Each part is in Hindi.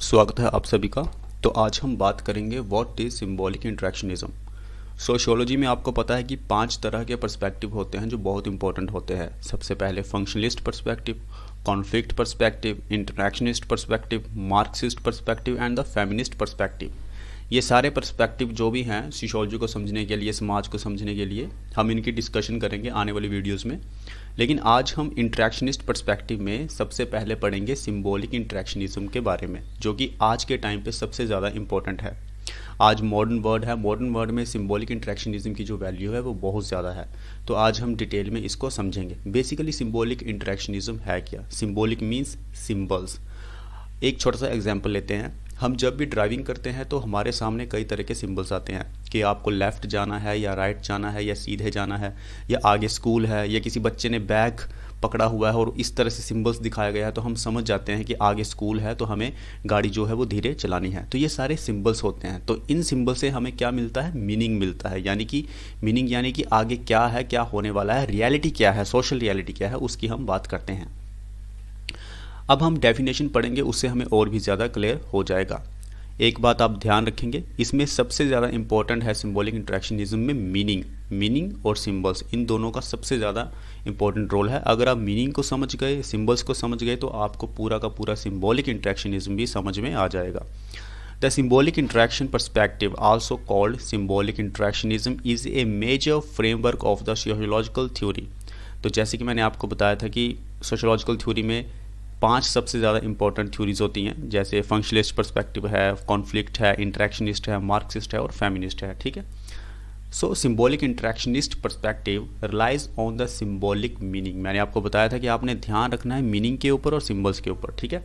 स्वागत है आप सभी का। तो आज हम बात करेंगे what is symbolic interactionism. Sociology में आपको पता है कि 5 तरह के पर्सपेक्टिव होते हैं जो बहुत इंपॉर्टेंट होते हैं। सबसे पहले functionalist perspective, conflict perspective, interactionist perspective, Marxist perspective and the feminist perspective. ये सारे पर्सपेक्टिव जो भी हैं सोशियोलॉजी को समझने के लिए, समाज को समझने के लिए, हम इनकी डिस्कशन करेंगे आने वाली वीडियोस में। लेकिन आज हम इंटरैक्शनिस्ट पर्सपेक्टिव में सबसे पहले पढ़ेंगे सिंबॉलिक इंटरैक्शनिज्म के बारे में, जो कि आज के टाइम पे सबसे ज़्यादा इंपॉर्टेंट है। आज मॉडर्न वर्ड है, मॉडर्न वर्ड में सिंबॉलिक इंटरैक्शनिज्म की जो वैल्यू है वो बहुत ज़्यादा है। तो आज हम डिटेल में इसको समझेंगे। बेसिकली सिंबॉलिक इंटरैक्शनिज्म है क्या? Symbolic means symbols. एक छोटा सा एग्जांपल लेते हैं। हम जब भी ड्राइविंग करते हैं तो हमारे सामने कई तरह के सिंबल्स आते हैं कि आपको लेफ़्ट जाना है या राइट जाना है या सीधे जाना है या आगे स्कूल है या किसी बच्चे ने बैग पकड़ा हुआ है और इस तरह से सिंबल्स दिखाया गया है, तो हम समझ जाते हैं कि आगे स्कूल है तो हमें गाड़ी जो है वो धीरे चलानी है। तो ये सारे सिंबल्स होते हैं। तो इन सिंबल से हमें क्या मिलता है? मीनिंग मिलता है। यानी कि आगे क्या है, क्या होने वाला है, रियलिटी क्या है, सोशल रियलिटी क्या है, उसकी हम बात करते हैं। अब हम डेफिनेशन पढ़ेंगे, उससे हमें और भी ज़्यादा क्लियर हो जाएगा। एक बात आप ध्यान रखेंगे, इसमें सबसे ज़्यादा इंपॉर्टेंट है सिंबॉलिक इंटरैक्शनिज्म में मीनिंग और सिंबल्स, इन दोनों का सबसे ज़्यादा इंपॉर्टेंट रोल है। अगर आप मीनिंग को समझ गए, सिंबल्स को समझ गए, तो आपको पूरा का पूरा सिंबॉलिक इंटरैक्शनिज्म भी समझ में आ जाएगा। The symbolic interaction perspective, also called symbolic interactionism, is a major framework of the sociological theory. तो जैसे कि मैंने आपको बताया था कि सोशियोलॉजिकल थ्योरी में 5 सबसे ज़्यादा इंपॉर्टेंट थ्योरीज होती हैं, जैसे फंक्शनलिस्ट पर्सपेक्टिव है, कॉन्फ्लिक्ट है, इंटरैक्शनिस्ट है, मार्क्सिस्ट है और फेमिनिस्ट है। ठीक है। So symbolic interactionist perspective relies on the symbolic meaning. मैंने आपको बताया था कि आपने ध्यान रखना है मीनिंग के ऊपर और सिंबल्स के ऊपर। ठीक है।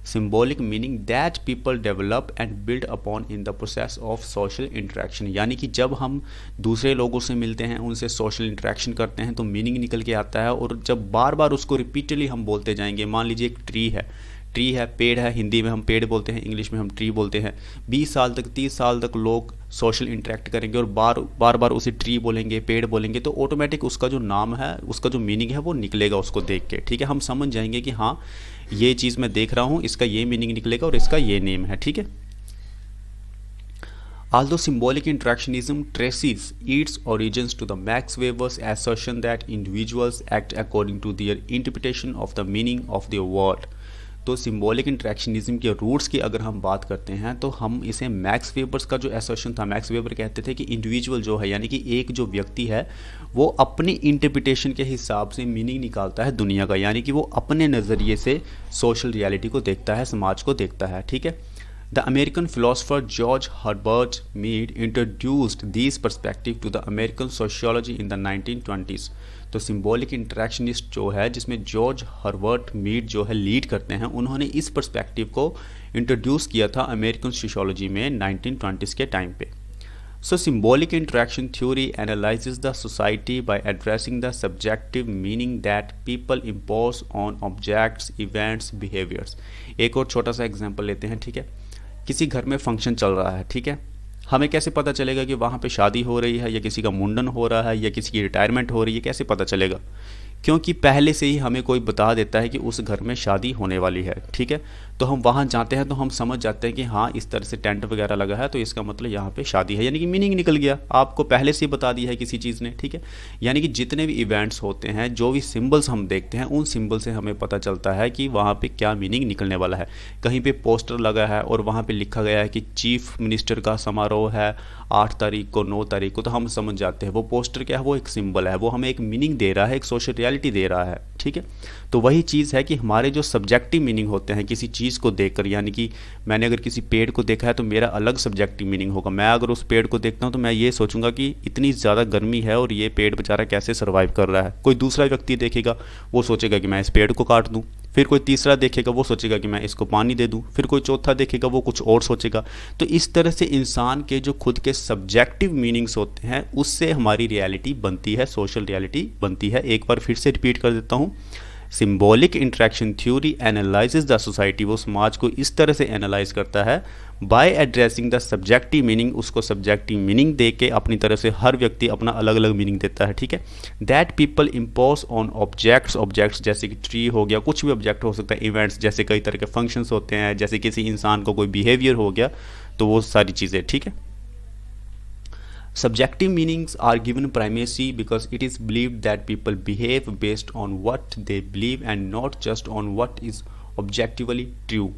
Symbolic meaning that people develop and build upon in the process of social interaction. यानी कि जब हम दूसरे लोगों से मिलते हैं, उनसे सोशल इंटरेक्शन करते हैं, तो मीनिंग निकल के आता है। और जब बार बार उसको रिपीटली हम बोलते जाएंगे, मान लीजिए एक ट्री है, पेड़ है, हिंदी में हम पेड़ बोलते हैं, इंग्लिश में हम ट्री बोलते हैं। 20 साल तक, 30 साल तक लोग सोशल इंटरेक्ट करेंगे और बार बार उसे ट्री बोलेंगे, पेड़ बोलेंगे, तो ऑटोमेटिक उसका जो नाम है, उसका जो मीनिंग है वो निकलेगा उसको देख के। ठीक है। हम समझ जाएंगे कि हाँ, ये चीज़ मैं देख रहा हूँ, इसका ये मीनिंग निकलेगा और इसका ये नेम है। ठीक है। Although symbolic interactionism traces its origins to the Max Weber's assertion that individuals act according to their interpretation of the meaning of their world, तो सिंबॉलिक इंटरेक्शनिज्म के रूट्स की अगर हम बात करते हैं तो हम इसे मैक्स वेबर्स का जो एसर्शन था, मैक्स वेबर कहते थे कि इंडिविजुअल जो है, यानी कि एक जो व्यक्ति है, वो अपनी इंटरप्रिटेशन के हिसाब से मीनिंग निकालता है दुनिया का, यानी कि वो अपने नज़रिए से सोशल रियलिटी को देखता है, समाज को देखता है। ठीक है। The American philosopher George Herbert Mead introduced these perspectives to the American sociology in the 1920s। तो सिंबॉलिक इंटरैक्शनिस्ट जो है, जिसमें जॉर्ज हर्बर्ट मीड जो है लीड करते हैं, उन्होंने इस पर्सपेक्टिव को इंट्रोड्यूस किया था अमेरिकन सोशियोलॉजी में 1920s के टाइम पे। So symbolic interaction theory analyzes the society by addressing the subjective meaning that people impose on objects, events, behaviors। एक और छोटा सा एग्जांपल लेते हैं। ठीक है। किसी घर में फंक्शन चल रहा है। ठीक है। हमें कैसे पता चलेगा कि वहाँ पे शादी हो रही है या किसी का मुंडन हो रहा है या किसी की रिटायरमेंट हो रही है? कैसे पता चलेगा? क्योंकि पहले से ही हमें कोई बता देता है कि उस घर में शादी होने वाली है। ठीक है। तो हम वहाँ जाते हैं तो हम समझ जाते हैं कि हाँ, इस तरह से टेंट वगैरह लगा है तो इसका मतलब यहाँ पे शादी है, यानी कि मीनिंग निकल गया, आपको पहले से ही बता दिया है किसी चीज़ ने। ठीक है। यानी कि जितने भी इवेंट्स होते हैं, जो भी सिंबल्स हम देखते हैं, उन सिंबल से हमें पता चलता है कि वहाँ पे क्या मीनिंग निकलने वाला है। कहीं पे पोस्टर लगा है और वहाँ पे लिखा गया है कि चीफ मिनिस्टर का समारोह है 8 तारीख को, 9 तारीख को, तो हम समझ जाते हैं वो पोस्टर क्या है, वो एक सिंबल है, वो हमें एक मीनिंग दे रहा है, एक सोशल रियलिटी दे रहा है। ठीक है। तो वही चीज़ है कि हमारे जो सब्जेक्टिव मीनिंग होते हैं किसी चीज़ को देखकर, यानी कि मैंने अगर किसी पेड़ को देखा है तो मेरा अलग सब्जेक्टिव मीनिंग होगा। मैं अगर उस पेड़ को देखता हूँ तो मैं ये सोचूंगा कि इतनी ज़्यादा गर्मी है और ये पेड़ बेचारा कैसे सर्वाइव कर रहा है। कोई दूसरा व्यक्ति देखेगा, वो सोचेगा कि मैं इस पेड़ को काट दूँ। फिर कोई तीसरा देखेगा, वो सोचेगा कि मैं इसको पानी दे दूं। फिर कोई चौथा देखेगा, वो कुछ और सोचेगा। तो इस तरह से इंसान के जो खुद के सब्जेक्टिव मीनिंग्स होते हैं, उससे हमारी रियलिटी बनती है, सोशल रियलिटी बनती है। एक बार फिर से रिपीट कर देता हूँ। Symbolic interaction theory analyses the society, वो समाज को इस तरह से एनालाइज करता है by addressing the subjective meaning, उसको सब्जेक्टिव मीनिंग दे के अपनी तरह से हर व्यक्ति अपना अलग अलग मीनिंग देता है, ठीक है। That people impose on objects जैसे कि ट्री हो गया, कुछ भी ऑब्जेक्ट हो सकता है, इवेंट्स जैसे कई तरह के फंक्शंस होते हैं, जैसे किसी इंसान को कोई बिहेवियर हो गया, तो वो सारी चीज़ें, ठीक है। Subjective meanings are given primacy because it is believed that people behave based on what they believe and not just on what is objectively true.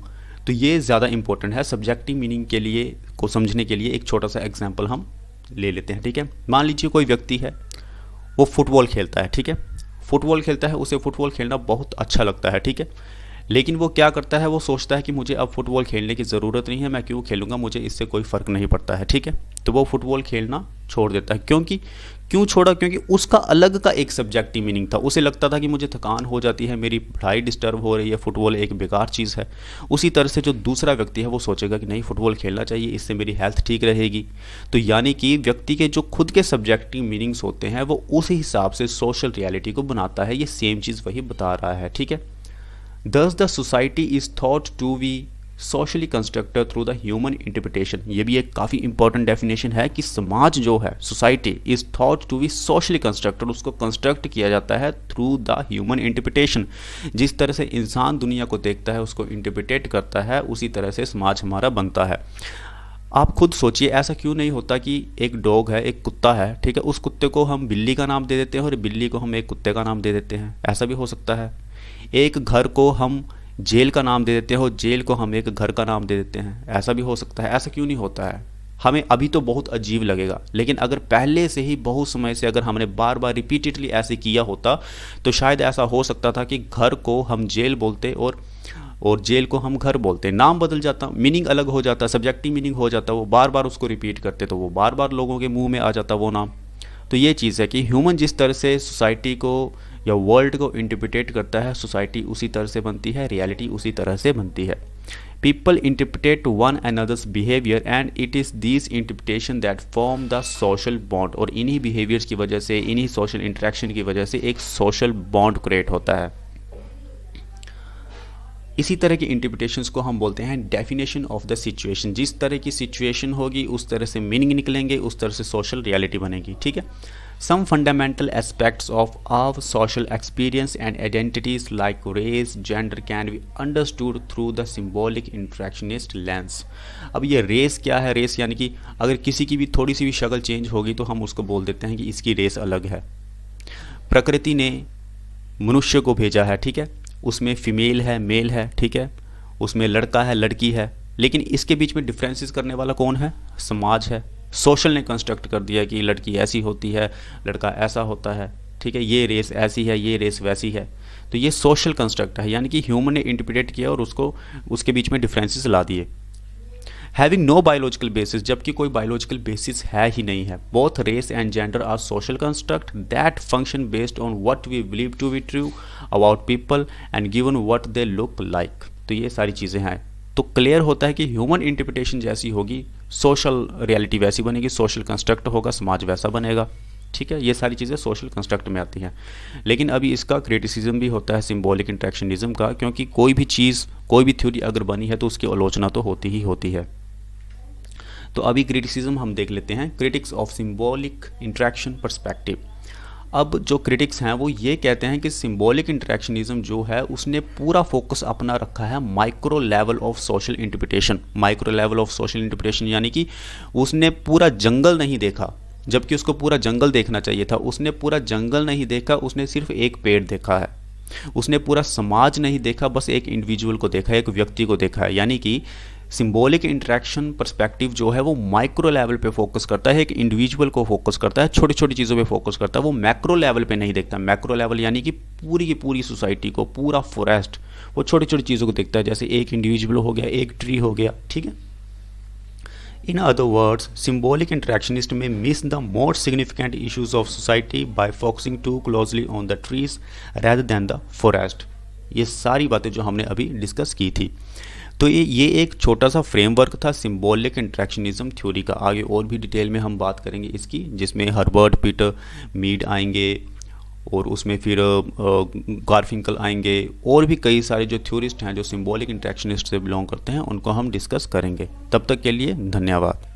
तो ये ज़्यादा इंपॉर्टेंट है सब्जेक्टिव मीनिंग के लिए को समझने के लिए। एक छोटा सा एग्जांपल हम ले लेते हैं, ठीक है। मान लीजिए कोई व्यक्ति है, वो फुटबॉल खेलता है, ठीक है। फुटबॉल खेलता है, उसे फुटबॉल खेलना बहुत अच्छा लगता है, ठीक है। लेकिन वो क्या करता है, वो सोचता है कि मुझे अब फुटबॉल खेलने की ज़रूरत नहीं है, मैं क्यों खेलूँगा, मुझे इससे कोई फ़र्क नहीं पड़ता है, ठीक है। तो वो फुटबॉल खेलना छोड़ देता है। क्यों छोड़ा? क्योंकि उसका अलग का एक सब्जेक्टिव मीनिंग था। उसे लगता था कि मुझे थकान हो जाती है, मेरी पढ़ाई डिस्टर्ब हो रही है, फुटबॉल एक बेकार चीज़ है। उसी तरह से जो दूसरा व्यक्ति है वो सोचेगा कि नहीं, फुटबॉल खेलना चाहिए, इससे मेरी हेल्थ ठीक रहेगी। तो यानी कि व्यक्ति के जो खुद के सब्जेक्टिव मीनिंग्स होते हैं वो उस हिसाब से सोशल रियलिटी को बनाता है। ये सेम चीज़ वही बता रहा है, ठीक है। Thus the society is thought to be socially constructed through the human interpretation। ये भी एक काफ़ी इंपॉर्टेंट डेफिनेशन है कि समाज जो है, society is thought to be socially constructed, उसको कंस्ट्रक्ट किया जाता है थ्रू द ह्यूमन इंटरप्रिटेशन। जिस तरह से इंसान दुनिया को देखता है, उसको इंटरप्रिटेट करता है, उसी तरह से समाज हमारा बनता है। आप खुद सोचिए, ऐसा क्यों नहीं होता कि एक डॉग है, एक कुत्ता है, ठीक है, उस कुत्ते को हम बिल्ली का नाम दे देते हैं और बिल्ली को हम एक कुत्ते का नाम दे देते हैं। ऐसा भी हो सकता है। एक घर को हम जेल का नाम दे देते हैं और जेल को हम एक घर का नाम दे देते हैं। ऐसा भी हो सकता है। ऐसा क्यों नहीं होता है? हमें अभी तो बहुत अजीब लगेगा, लेकिन अगर पहले से ही बहुत समय से अगर हमने बार बार रिपीटेडली ऐसे किया होता तो शायद ऐसा हो सकता था कि घर को हम जेल बोलते और जेल को हम घर बोलते। नाम बदल जाता, मीनिंग अलग हो जाता, सब्जेक्टिव मीनिंग हो जाता, वो बार बार उसको रिपीट करते तो वो बार बार लोगों के मुंह में आ जाता वो नाम। तो ये चीज़ है कि ह्यूमन जिस तरह से सोसाइटी को या वर्ल्ड को इंटरप्रिटेट करता है, सोसाइटी उसी तरह से बनती है, रियलिटी उसी तरह से बनती है। People interpret one another's behaviour and it is this interpretation that form the social bond. और इन्हीं बिहेवियर्स की वजह से, इन्हीं सोशल इंटरेक्शन की वजह से एक सोशल बॉन्ड क्रिएट होता है। इसी तरह की इंटरप्रिटेशंस को हम बोलते हैं डेफिनेशन ऑफ द सिचुएशन। जिस तरह की सिचुएशन होगी उस तरह से मीनिंग निकलेंगे, उस तरह से सोशल रियलिटी बनेगी, ठीक है। Some fundamental aspects of our social experience and identities like race, gender can be understood through the symbolic interactionist lens। अब ये रेस क्या है? रेस यानी कि अगर किसी की भी थोड़ी सी भी शक्ल चेंज होगी तो हम उसको बोल देते हैं कि इसकी रेस अलग है। प्रकृति ने मनुष्य को भेजा है, ठीक है, उसमें फीमेल है, मेल है, ठीक है, उसमें लड़का है, लड़की है, लेकिन इसके बीच में डिफरेंसेस करने वाला कौन है? समाज है। सोशल ने कंस्ट्रक्ट कर दिया कि लड़की ऐसी होती है, लड़का ऐसा होता है, ठीक है, ये रेस ऐसी है, ये रेस वैसी है। तो ये सोशल कंस्ट्रक्ट है, यानी कि ह्यूमन ने इंटरप्रिटेट किया और उसको उसके बीच में डिफरेंसेस ला दिए। हैविंग नो बायोलॉजिकल बेसिस, जबकि कोई बायोलॉजिकल बेसिस है ही नहीं है। Both race and gender are social construct that function based on what we believe to be true about people and given what they look like. तो ये सारी चीज़ें हैं। तो क्लियर होता है कि ह्यूमन इंटरप्रिटेशन जैसी होगी, सोशल रियलिटी वैसी बनेगी, सोशल कंस्ट्रक्ट होगा, समाज वैसा बनेगा, ठीक है। ये सारी चीज़ें सोशल कंस्ट्रक्ट में आती हैं। लेकिन अभी इसका क्रिटिसिज्म भी होता है सिंबॉलिक इंटरेक्शनिज्म का, क्योंकि कोई भी चीज़, कोई भी थ्योरी अगर बनी है तो उसकी आलोचना तो होती ही होती है। तो अभी क्रिटिसिज्म हम देख लेते हैं, critics of symbolic interaction perspective. अब जो क्रिटिक्स हैं वो ये कहते हैं कि सिंबॉलिक इंटरेक्शनिज्म जो है उसने पूरा फोकस अपना रखा है micro level of social interpretation. Micro level of social interpretation यानी कि उसने पूरा जंगल नहीं देखा, जबकि उसको पूरा जंगल देखना चाहिए था। उसने पूरा जंगल नहीं देखा, उसने सिर्फ एक पेड़ देखा है। उसने पूरा समाज नहीं देखा, बस एक इंडिविजुअल को देखा है, एक व्यक्ति को देखा है। यानी कि सिंबॉलिक इंटरेक्शन पर्सपेक्टिव जो है वो माइक्रो लेवल पे फोकस करता है, एक इंडिविजुअल को फोकस करता है, छोटी छोटी चीज़ों पे फोकस करता है, वो मैक्रो लेवल पे नहीं देखता। मैक्रो लेवल यानी कि पूरी की पूरी सोसाइटी को, पूरा फॉरेस्ट, वो छोटी छोटी चीज़ों को देखता है, जैसे एक इंडिविजुअल हो गया, एक ट्री हो गया, ठीक है। In other words, symbolic interactionists may miss the more significant issues of society by focusing too closely on the trees rather than the forest। ये सारी बातें जो हमने अभी डिस्कस की थी। तो ये एक छोटा सा फ्रेमवर्क था सिंबॉलिक इंटरेक्शनिज्म थ्योरी का। आगे और भी डिटेल में हम बात करेंगे इसकी, जिसमें हर्बर्ट पीटर मीड आएंगे और उसमें फिर गारफिंकल आएंगे, और भी कई सारे जो थ्योरिस्ट हैं जो सिंबॉलिक इंट्रैक्शनिस्ट से बिलोंग करते हैं उनको हम डिस्कस करेंगे। तब तक के लिए धन्यवाद।